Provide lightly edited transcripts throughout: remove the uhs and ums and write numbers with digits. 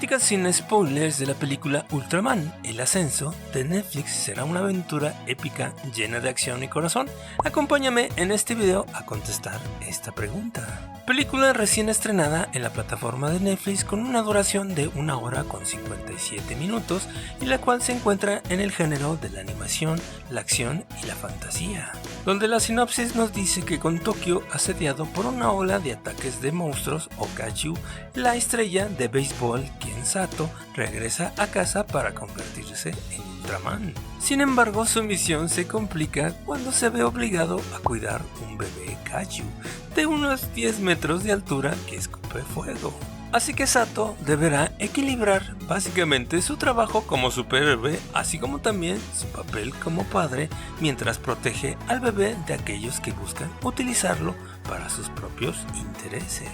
crítica sin spoilers de la película Ultraman, El Ascenso, de Netflix será una aventura épica llena de acción y corazón. Acompáñame en este video a contestar esta pregunta. Película recién estrenada en la plataforma de Netflix con una duración de 1 hora con 57 minutos y la cual se encuentra en el género de la animación, la acción y la fantasía, donde la sinopsis nos dice que con Tokio asediado por una ola de ataques de monstruos o kaiju, la estrella de béisbol Ken Sato regresa a casa para convertirse en Ultraman. Sin embargo, su misión se complica cuando se ve obligado a cuidar un bebé kaiju de unos 10 metros de altura que escupe fuego. Así que Sato deberá equilibrar básicamente su trabajo como superhéroe, así como también su papel como padre, mientras protege al bebé de aquellos que buscan utilizarlo para sus propios intereses.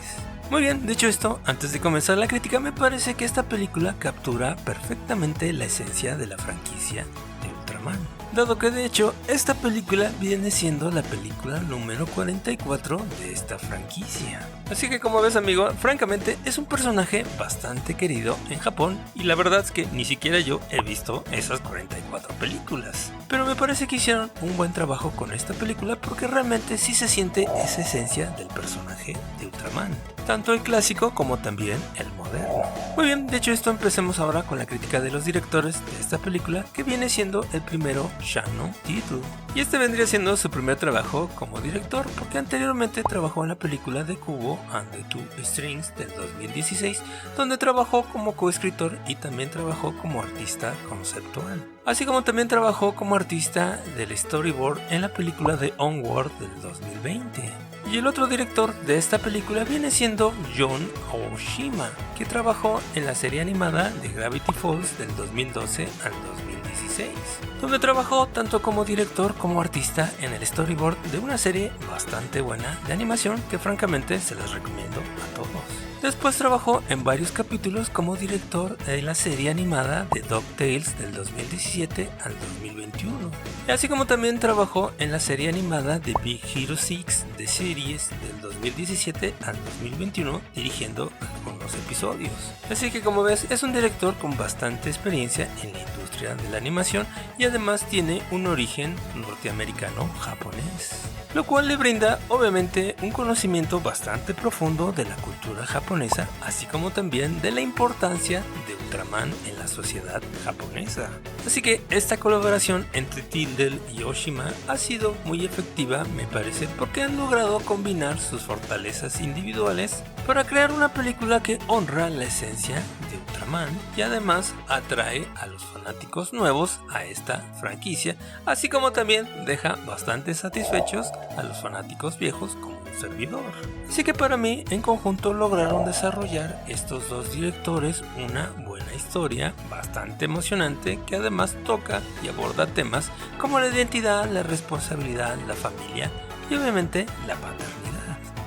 Muy bien, dicho esto, antes de comenzar la crítica, me parece que esta película captura perfectamente la esencia de la franquicia de Ultraman, dado que de hecho esta película viene siendo la película número 44 de esta franquicia. Así que como ves, amigo, francamente es un personaje bastante querido en Japón y la verdad es que ni siquiera yo he visto esas 44 películas. Pero me parece que hicieron un buen trabajo con esta película porque realmente sí se siente esa esencia del personaje de Ultraman, tanto el clásico como también el moderno. Muy bien, de hecho esto, empecemos ahora con la crítica de los directores de esta película, que viene siendo el primero Shannon Tittle. Y este vendría siendo su primer trabajo como director, porque anteriormente trabajó en la película de Kubo and the Two Strings del 2016, donde trabajó como coescritor y también trabajó como artista conceptual, así como también trabajó como artista del storyboard en la película de Onward del 2020. Y el otro director de esta película viene siendo John Aoshima, que trabajó en la serie animada de Gravity Falls del 2012 al 2016, donde trabajó tanto como director como artista en el storyboard de una serie bastante buena de animación que francamente se las recomiendo a todos. Después trabajó en varios capítulos como director de la serie animada de DuckTales del 2017 al 2021, así como también trabajó en la serie animada de Big Hero 6 de series del 2017 al 2021, dirigiendo algunos episodios. Así que como ves, es un director con bastante experiencia en la industria de la animación y además tiene un origen norteamericano-japonés, lo cual le brinda obviamente un conocimiento bastante profundo de la cultura japonesa, así como también de la importancia de Ultraman en la sociedad japonesa. Así que esta colaboración entre Tittle y Aoshima ha sido muy efectiva, me parece, porque han logrado combinar sus fortalezas individuales para crear una película que honra la esencia de Ultraman y además atrae a los fanáticos nuevos a esta franquicia, así como también deja bastante satisfechos a los fanáticos viejos como un servidor. Así que para mí, en conjunto lograron desarrollar estos dos directores una buena historia bastante emocionante, que además toca y aborda temas como la identidad, la responsabilidad, la familia y obviamente la paternidad.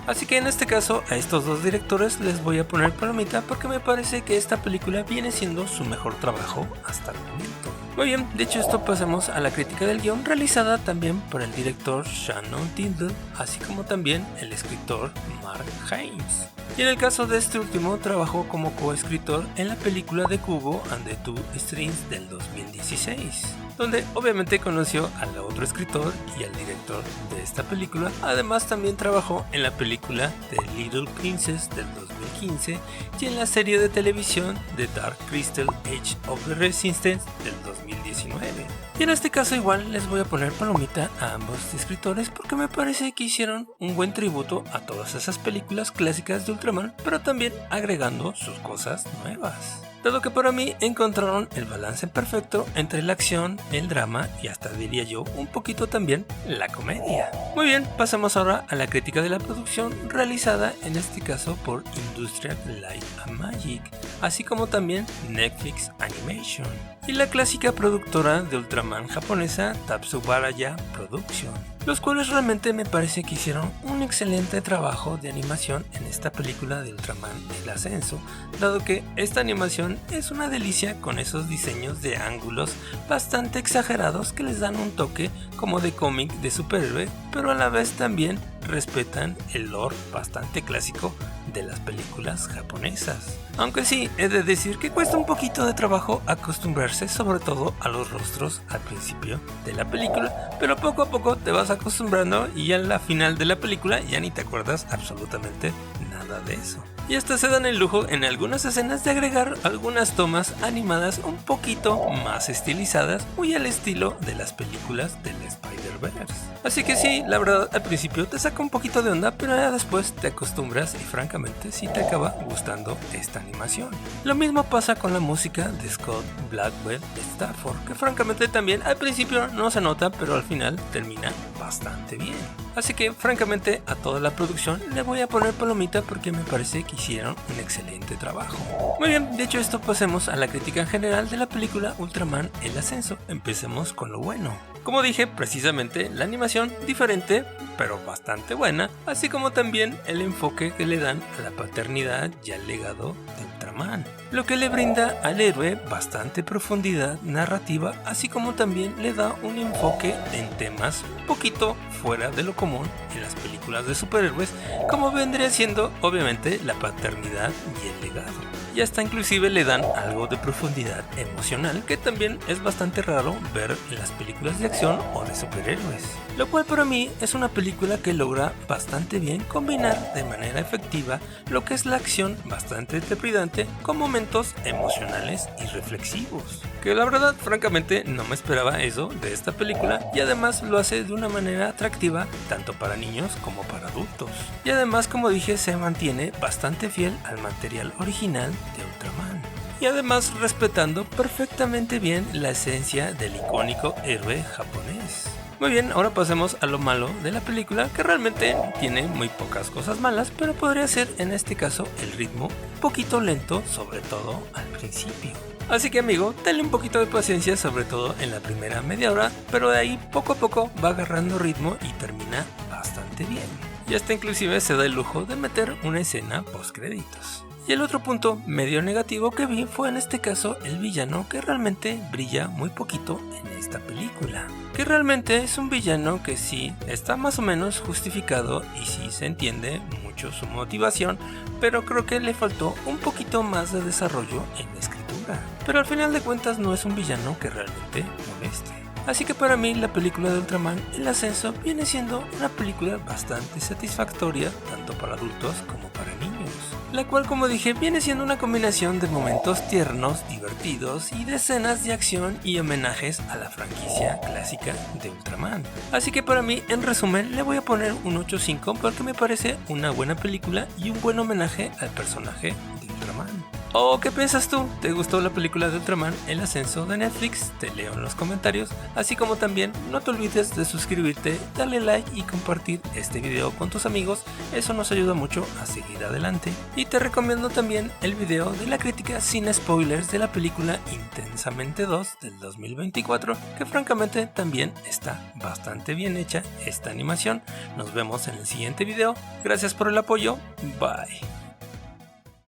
Así que en este caso a estos dos directores les voy a poner palomita porque me parece que esta película viene siendo su mejor trabajo hasta el momento. Muy bien, dicho esto, pasemos a la crítica del guión, realizada también por el director Shannon Tittle, así como también el escritor Mark Haynes. Y en el caso de este último, trabajó como coescritor en la película de Kubo and the Two Strings del 2016, donde obviamente conoció al otro escritor y al director de esta película. Además también trabajó en la película The Little Princess del 2015 y en la serie de televisión The Dark Crystal Age of the Resistance del 2019. Y en este caso igual les voy a poner palomita a ambos escritores porque me parece que hicieron un buen tributo a todas esas películas clásicas de Ultraman, pero también agregando sus cosas nuevas, dado que para mí encontraron el balance perfecto entre la acción, el drama y hasta diría yo un poquito también la comedia. Muy bien, pasamos ahora a la crítica de la producción, realizada en este caso por Industrial Light and Magic, así como también Netflix Animation y la clásica productora de Ultraman japonesa Tatsubaraya Production, los cuales realmente me parece que hicieron un excelente trabajo de animación en esta película de Ultraman El Ascenso, dado que esta animación es una delicia con esos diseños de ángulos bastante exagerados que les dan un toque como de cómic de superhéroe, pero a la vez también respetan el lore bastante clásico de las películas japonesas. Aunque sí, he de decir que cuesta un poquito de trabajo acostumbrarse sobre todo a los rostros al principio de la película, pero poco a poco te vas acostumbrando y ya en la final de la película ya ni te acuerdas absolutamente nada de eso. Y hasta se dan el lujo en algunas escenas de agregar algunas tomas animadas un poquito más estilizadas, muy al estilo de las películas del Spider-Verse. Así que sí, la verdad al principio te saca un poquito de onda, pero ya después te acostumbras y francamente sí te acaba gustando esta animación. Lo mismo pasa con la música de Scott Blackwell Stafford, que francamente también al principio no se nota, pero al final termina bastante bien. Así que francamente a toda la producción le voy a poner palomita porque me parece que hicieron un excelente trabajo. Muy bien, dicho esto, pasemos a la crítica en general de la película Ultraman El Ascenso. Empecemos con lo bueno. Como dije, precisamente la animación diferente, pero bastante buena, así como también el enfoque que le dan a la paternidad y al legado de Ultraman, lo que le brinda al héroe bastante profundidad narrativa, así como también le da un enfoque en temas un poquito fuera de lo común en las películas de superhéroes, como vendría siendo obviamente la paternidad y el legado. Y hasta inclusive le dan algo de profundidad emocional que también es bastante raro ver en las películas de acción o de superhéroes, lo cual para mí es una película que logra bastante bien combinar de manera efectiva lo que es la acción bastante trepidante con momentos emocionales y reflexivos, que la verdad francamente no me esperaba eso de esta película, y además lo hace de una manera atractiva tanto para niños como para adultos, y además, como dije, se mantiene bastante fiel al material original de Ultraman, y además respetando perfectamente bien la esencia del icónico héroe japonés. Muy bien, ahora pasemos a lo malo de la película, que realmente tiene muy pocas cosas malas, pero podría ser en este caso el ritmo un poquito lento, sobre todo al principio. Así que amigo, dale un poquito de paciencia, sobre todo en la primera media hora, pero de ahí poco a poco va agarrando ritmo y termina bastante bien. Y hasta inclusive se da el lujo de meter una escena post créditos. Y el otro punto medio negativo que vi fue en este caso el villano, que realmente brilla muy poquito en esta película. Que realmente es un villano que sí está más o menos justificado y sí se entiende mucho su motivación, pero creo que le faltó un poquito más de desarrollo en la escritura. Pero al final de cuentas no es un villano que realmente moleste. Así que para mí la película de Ultraman El Ascenso viene siendo una película bastante satisfactoria tanto para adultos como para niños, la cual, como dije, viene siendo una combinación de momentos tiernos, divertidos y de escenas de acción y homenajes a la franquicia clásica de Ultraman. Así que para mí, en resumen, le voy a poner un 8.5 porque me parece una buena película y un buen homenaje al personaje de Ultraman. ¿O qué piensas tú? ¿Te gustó la película de Ultraman El Ascenso de Netflix? Te leo en los comentarios, así como también no te olvides de suscribirte, darle like y compartir este video con tus amigos, eso nos ayuda mucho a seguir adelante. Y te recomiendo también el video de la crítica sin spoilers de la película Intensamente 2 del 2024, que francamente también está bastante bien hecha esta animación. Nos vemos en el siguiente video, gracias por el apoyo, bye.